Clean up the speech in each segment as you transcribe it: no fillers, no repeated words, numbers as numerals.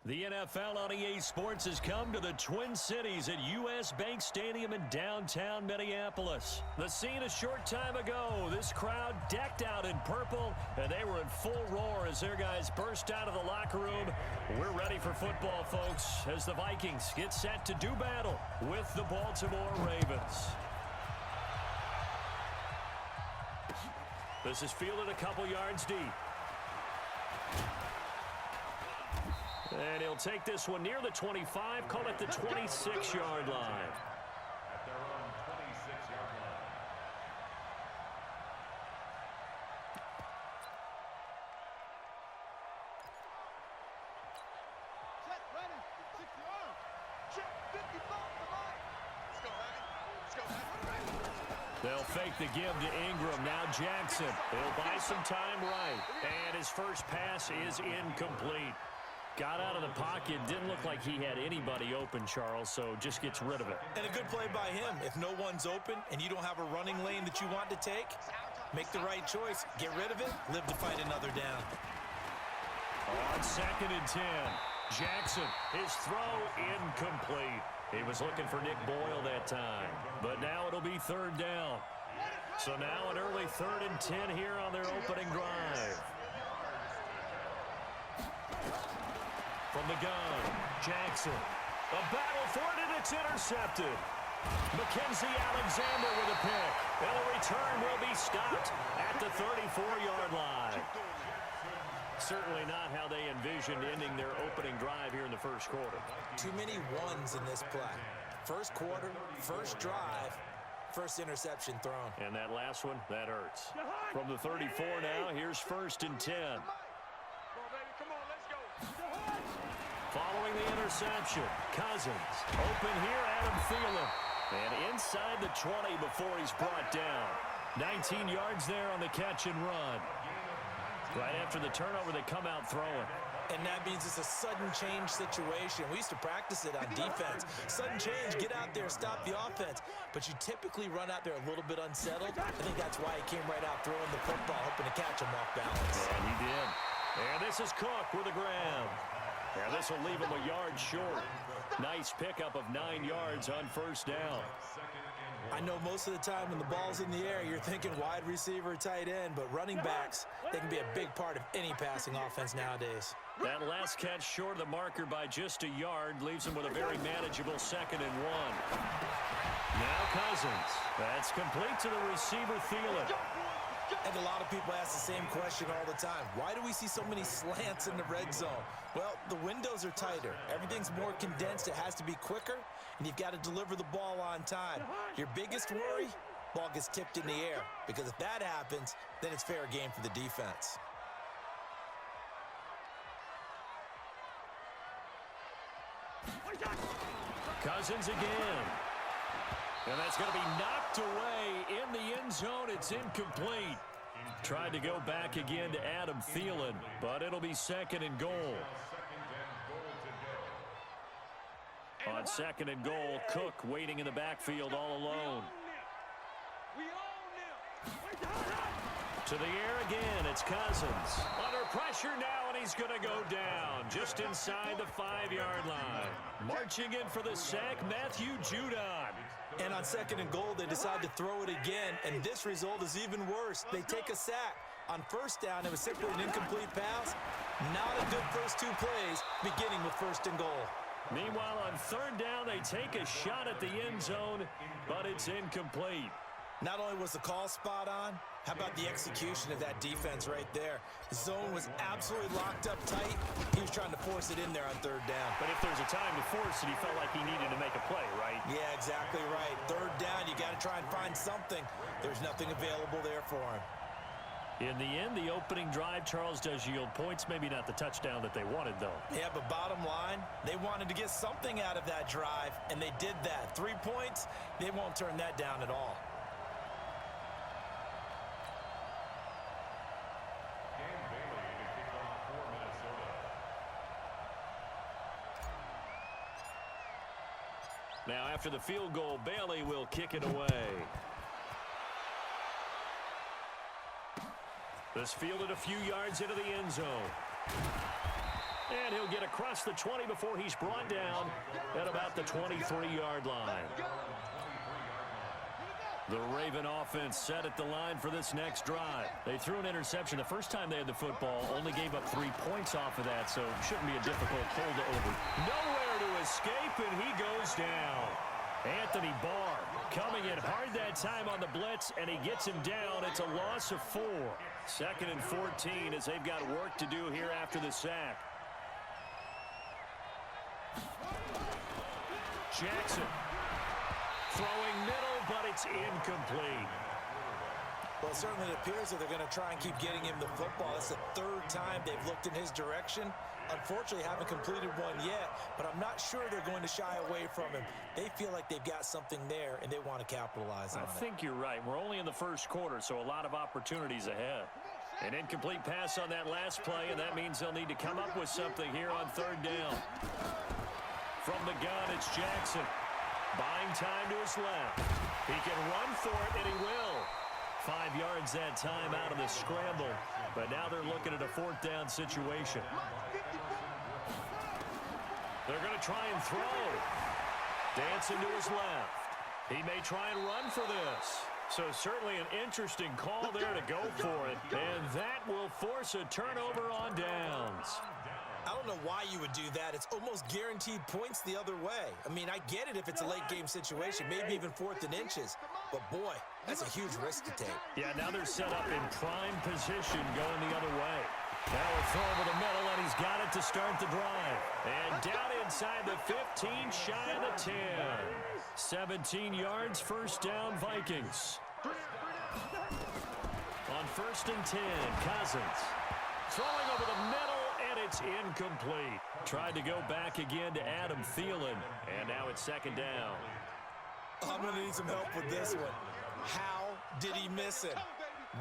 The NFL on EA Sports has come to the Twin Cities at U.S. Bank Stadium in downtown Minneapolis. The scene a short time ago, this crowd decked out in purple, and they were in full roar as their guys burst out of the locker room. We're ready for football, folks, as the Vikings get set to do battle with the Baltimore Ravens. This is fielded a couple yards deep. And he'll take this one near the 25, call it the 26-yard line. At their own 26-yard line. Set, ready, 6 yards. Check, 55, let's go, Manny. Let's go, Manny. They'll fake the give to Ingram. Now Jackson. He'll buy some time right. And his first pass is incomplete. Got out of the pocket. Didn't look like he had anybody open, Charles, so just gets rid of it. And a good play by him. If no one's open and you don't have a running lane that you want to take, make the right choice. Get rid of it. Live to fight another down. On 2nd and 10, Jackson, his throw incomplete. He was looking for Nick Boyle that time, but now it'll be 3rd down. So now an early 3rd and 10 here on their opening drive. From the gun, Jackson. A battle for it, and it's intercepted. Mackenzie Alexander with a pick. And a return will be stopped at the 34-yard line. Certainly not how they envisioned ending their opening drive here in the first quarter. Too many ones in this play. First quarter, first drive, first interception thrown. And that last one, that hurts. From the 34 now, here's 1st and 10. Following the interception, Cousins. Open here, Adam Thielen. And inside the 20 before he's brought down. 19 yards there on the catch and run. Right after the turnover, they come out throwing. And that means it's a sudden change situation. We used to practice it on defense. Sudden change, get out there, stop the offense. But you typically run out there a little bit unsettled. I think that's why he came right out throwing the football, hoping to catch him off balance. And he did. And this is Cook with a grab. Yeah, this will leave him a yard short. Nice pickup of 9 yards on 1st down. I know most of the time when the ball's in the air, you're thinking wide receiver, tight end, but running backs, they can be a big part of any passing offense nowadays. That last catch short of the marker by just a yard leaves him with a very manageable 2nd and 1. Now Cousins. That's complete to the receiver, Thielen. And a lot of people ask the same question all the time. Why do we see so many slants in the red zone? Well, the windows are tighter. Everything's more condensed. It has to be quicker, and you've got to deliver the ball on time. Your biggest worry, ball gets tipped in the air, because if that happens, then it's fair game for the defense. Cousins again. And that's going to be knocked away in the end zone. It's incomplete. Tried to go back again to Adam Thielen, but it'll be 2nd and goal. On 2nd and goal, Cook waiting in the backfield all alone. To the air again, it's Cousins. Under pressure now, and he's going to go down just inside the 5-yard line. Marching in for the sack, Matthew Judon. And on 2nd and goal, they decide to throw it again, and this result is even worse. They take a sack. On 1st down, it was simply an incomplete pass. Not a good first 2 plays, beginning with 1st and goal. Meanwhile, on 3rd down, they take a shot at the end zone, but it's incomplete. Not only was the call spot on, how about the execution of that defense right there? The zone was absolutely locked up tight. He was trying to force it in there on 3rd down. But if there's a time to force it, he felt like he needed to make a play, right? Yeah, exactly right. 3rd down, you got to try and find something. There's nothing available there for him. In the end, the opening drive, Charles, does yield points. Maybe not the touchdown that they wanted, though. Yeah, but bottom line, they wanted to get something out of that drive, and they did that. 3 points, they won't turn that down at all. Now, after the field goal, Bailey will kick it away. This fielded a few yards into the end zone. And he'll get across the 20 before he's brought down at about the 23-yard line. The Raven offense set at the line for this next drive. They threw an interception the first time they had the football, only gave up 3 points off of that, so it shouldn't be a difficult hold to over. Nowhere to escape, and he goes down. Anthony Barr coming in hard that time on the blitz, and he gets him down. It's a loss of 4. 2nd and 14 as they've got work to do here after the sack. Jackson throwing middle, but it's incomplete. Well, it certainly appears that they're going to try and keep getting him the football. It's the 3rd time they've looked in his direction. Unfortunately, haven't completed one yet, but I'm not sure they're going to shy away from him. They feel like they've got something there, and they want to capitalize on it. I think you're right. We're only in the first quarter, so a lot of opportunities ahead. An incomplete pass on that last play, and that means they'll need to come up with something here on 3rd down. From the gun, it's Jackson. Buying time to his left. He can run for it, and he will. 5 yards that time out of the scramble. But now they're looking at a 4th down situation. They're going to try and throw. Dancing to his left. He may try and run for this. So certainly an interesting call there to go for it. And that will force a turnover on downs. I don't know why you would do that. It's almost guaranteed points the other way. I mean, I get it if it's a late game situation, maybe even 4th and inches. But boy, that's a huge risk to take. Yeah, now they're set up in prime position going the other way. Now a throw over the middle, and he's got it to start the drive. And down inside the 15, shy of the 10. 17 yards, 1st down, Vikings. On 1st and 10, Cousins. Throwing over the middle, and it's incomplete. Tried to go back again to Adam Thielen, and now it's 2nd down. I'm going to need some help with this one. How did he miss him?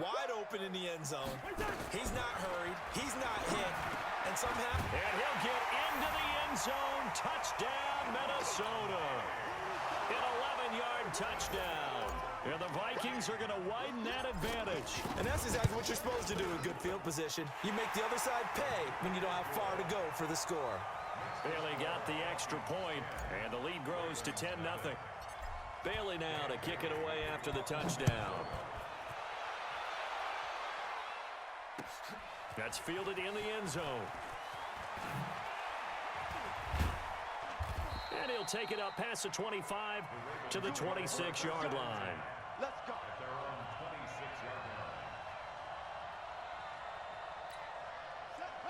Wide open in the end zone. He's not hurried. He's not hit. And somehow... And he'll get into the end zone. Touchdown, Minnesota. An 11-yard touchdown. And the Vikings are going to widen that advantage. And that's exactly what you're supposed to do in good field position. You make the other side pay when you don't have far to go for the score. Bailey got the extra point, and the lead grows to 10-0. Bailey now to kick it away after the touchdown. That's fielded in the end zone. And he'll take it up past the 25 to the 26-yard line. Let's go. At their own 26-yard line.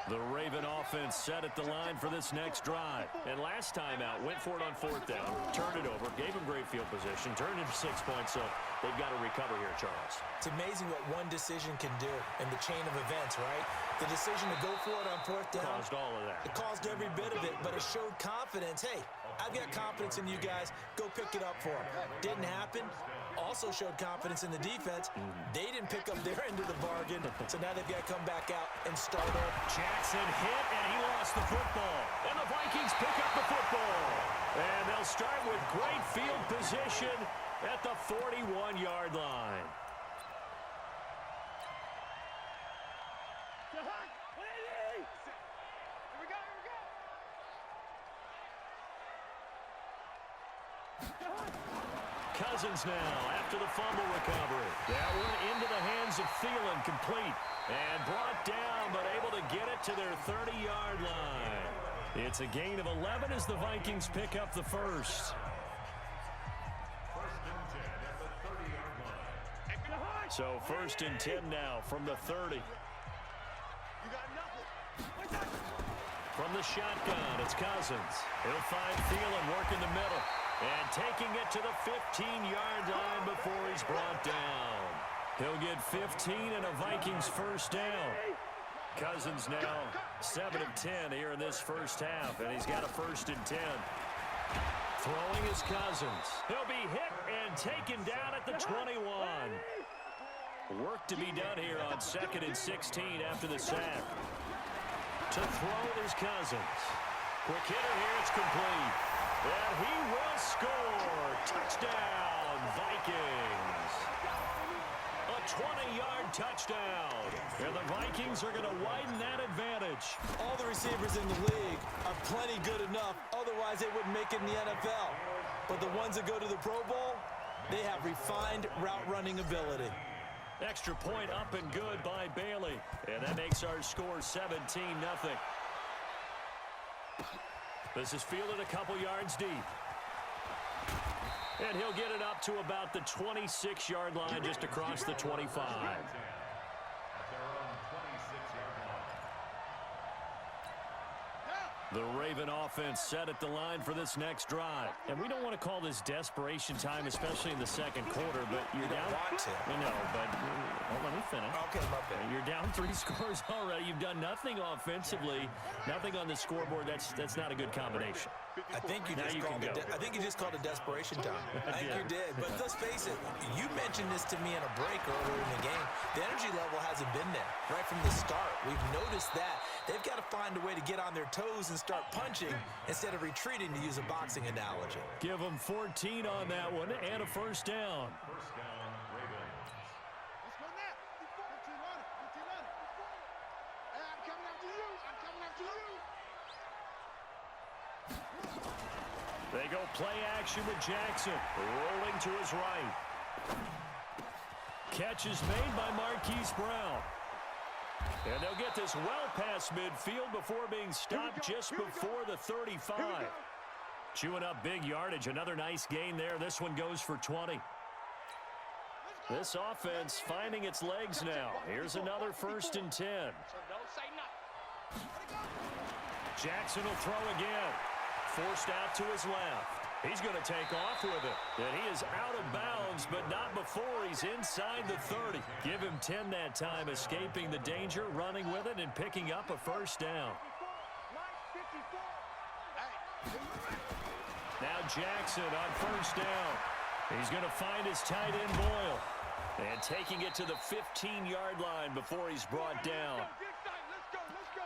The Raven offense set at the line for this next drive. And last time out, went for it on 4th down, turned it over, gave him great field position, turned it to 6 points, so they've got to recover here, Charles. It's amazing what one decision can do in the chain of events, right? The decision to go for it on 4th down. Caused all of that. It caused every bit of it, but it showed confidence. Hey, I've got confidence in you guys. Go pick it up for them. Didn't happen. Also showed confidence in the defense. They didn't pick up their end of the bargain, so now they've got to come back out and start over. Jackson hit, and he lost the football. And the Vikings pick up the football. And they'll start with great field position at the 41-yard line. Cousins now after the fumble recovery. That one into the hands of Thielen, complete. And brought down, but able to get it to their 30-yard line. It's a gain of 11 as the Vikings pick up the first. 1st and 10 at the 30-yard line. So 1st and 10 now from the 30. You got nothing. From the shotgun, it's Cousins. He'll find Thielen working the middle. And taking it to the 15-yard line before he's brought down. He'll get 15 and a Vikings 1st down. Cousins now 7 of 10 here in this first half, and he's got a 1st and 10. Throwing is Cousins. He'll be hit and taken down at the 21. Work to be done here on 2nd and 16 after the sack. To throw is Cousins. Quick hitter here, it's complete. And he will score. Touchdown, Vikings. A 20-yard touchdown. And the Vikings are going to widen that advantage. All the receivers in the league are plenty good enough. Otherwise, they wouldn't make it in the NFL. But the ones that go to the Pro Bowl, they have refined route running ability. Extra point up and good by Bailey. And that makes our score 17-0. This is fielded a couple yards deep. And he'll get it up to about the 26-yard line, just across the 25. The Raven offense set at the line for this next drive. And we don't want to call this desperation time, especially in the second quarter, but you're down. Want to. I know, but let me finish. Okay, my bad. You're down 3 scores already. You've done nothing offensively, nothing on the scoreboard. That's not a good combination. I think you just called it desperation time. I think you did. But let's face it, you mentioned this to me in a break earlier in the game. The energy level hasn't been there right from the start. We've noticed that. They've got to find a way to get on their toes and start punching instead of retreating, to use a boxing analogy. Give them 14 on that one and a first down. First down, Ravens. Let's go now. 15 on it. 15 on it. Hey, I'm coming after you. I'm coming after you. They go play action with Jackson. Rolling to his right. Catch is made by Marquise Brown. And they'll get this well past midfield before being stopped just before the 35. Chewing up big yardage. Another nice gain there. This one goes for 20. This offense finding its legs now. Here's another 1st and 10. So don't say nothing. Jackson will throw again. Forced out to his left. He's going to take off with it. And he is out of bounds, but not before he's inside the 30. Give him 10 that time, escaping the danger, running with it, and picking up a first down. Now Jackson on first down. He's going to find his tight end Boyle. And taking it to the 15-yard line before he's brought down. Let's go.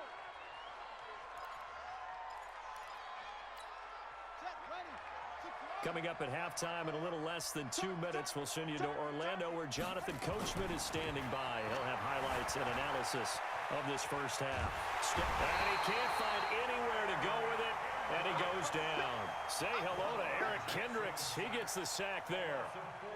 Coming up at halftime in a little less than 2 minutes, we'll send you to Orlando, where Jonathan Coachman is standing by. He'll have highlights and analysis of this first half. And he can't find anywhere to go with it, and he goes down. Say hello to Eric Kendricks. He gets the sack there.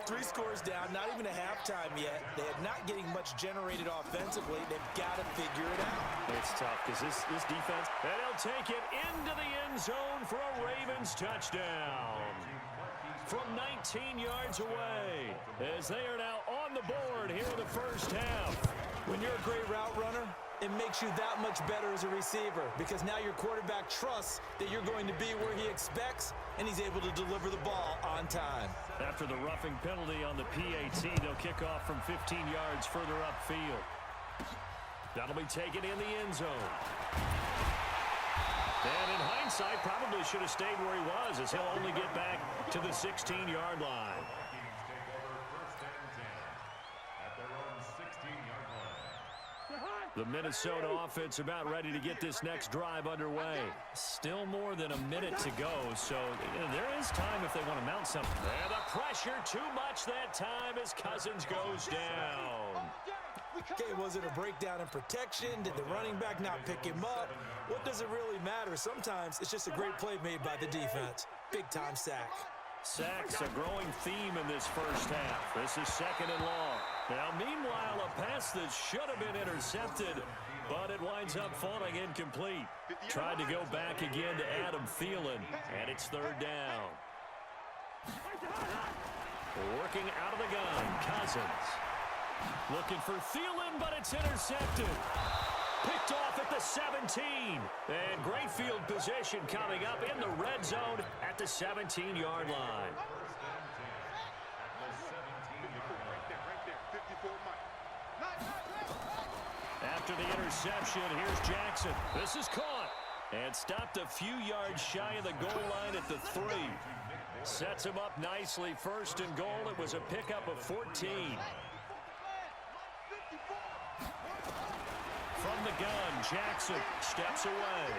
3 scores down, not even a halftime yet. They are not getting much generated offensively. They've got to figure it out. It's tough because this defense, and he'll take it into the end zone for a Ravens touchdown. From 19 yards away, as they are now on the board here in the first half. When you're a great route runner, it makes you that much better as a receiver, because now your quarterback trusts that you're going to be where he expects, and he's able to deliver the ball on time. After the roughing penalty on the PAT, they'll kick off from 15 yards further upfield. That'll be taken in the end zone. And in hindsight, probably should have stayed where he was, as he'll only get back to the 16-yard line. Vikings take over 1st and 10 at their own 16-yard line. The Minnesota offense about ready to get this next drive underway. Still more than a minute to go, so there is time if they want to mount something. And the pressure too much that time as Cousins goes down. Okay, was it a breakdown in protection? Did the running back not pick him up? What does it really matter? Sometimes it's just a great play made by the defense. Big-time sack. Sacks a growing theme in this first half. This is 2nd and long. Now, meanwhile, a pass that should have been intercepted, but it winds up falling incomplete. Tried to go back again to Adam Thielen, and it's 3rd down. Working out of the gun, Cousins. Looking for Thielen, but it's intercepted. Picked off at the 17. And great field position coming up in the red zone at the 17-yard line. After the interception, here's Jackson. This is caught and stopped a few yards shy of the goal line at the 3. Sets him up nicely. 1st and goal. It was a pickup of 14. From the gun, Jackson steps away.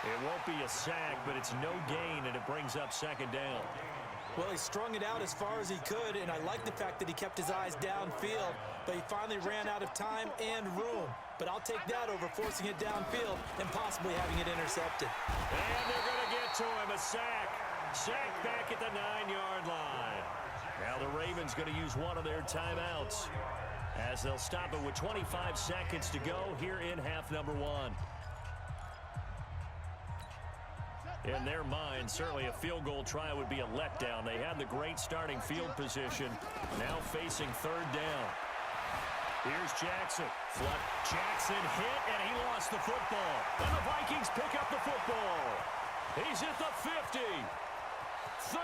It won't be a sack, but it's no gain, and it brings up 2nd down. Well, he strung it out as far as he could, and I like the fact that he kept his eyes downfield, but he finally ran out of time and room. But I'll take that over forcing it downfield and possibly having it intercepted. And they're going to get to him, a sack. Sack back at the 9-yard line. Now the Ravens going to use one of their timeouts as they'll stop it with 25 seconds to go here in half number 1. In their mind, certainly a field goal try would be a letdown. They had the great starting field position, now facing third down. Here's Jackson. Jackson hit, and he lost the football. And the Vikings pick up the football. He's at the 50, 30,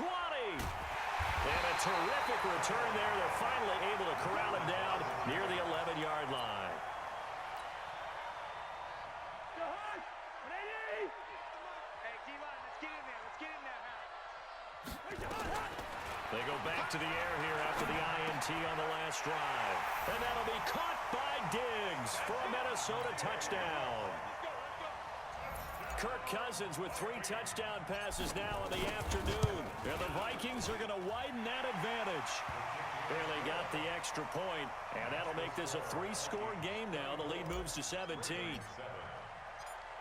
20. And a terrific return there. They're finally able to corral him down near the 11-yard line. They go back to the air here after the INT on the last drive. And that'll be caught by Diggs for a Minnesota touchdown. Kirk Cousins with 3 touchdown passes now in the afternoon. And the Vikings are going to widen that advantage. Barely got the extra point, and that'll make this a 3-score game now. The lead moves to 17.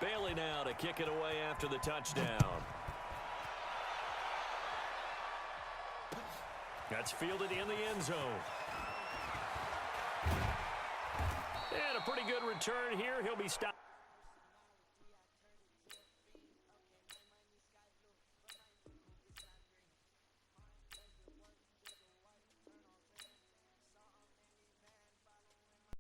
Bailey now to kick it away after the touchdown. That's fielded in the end zone. And a pretty good return here. He'll be stopped.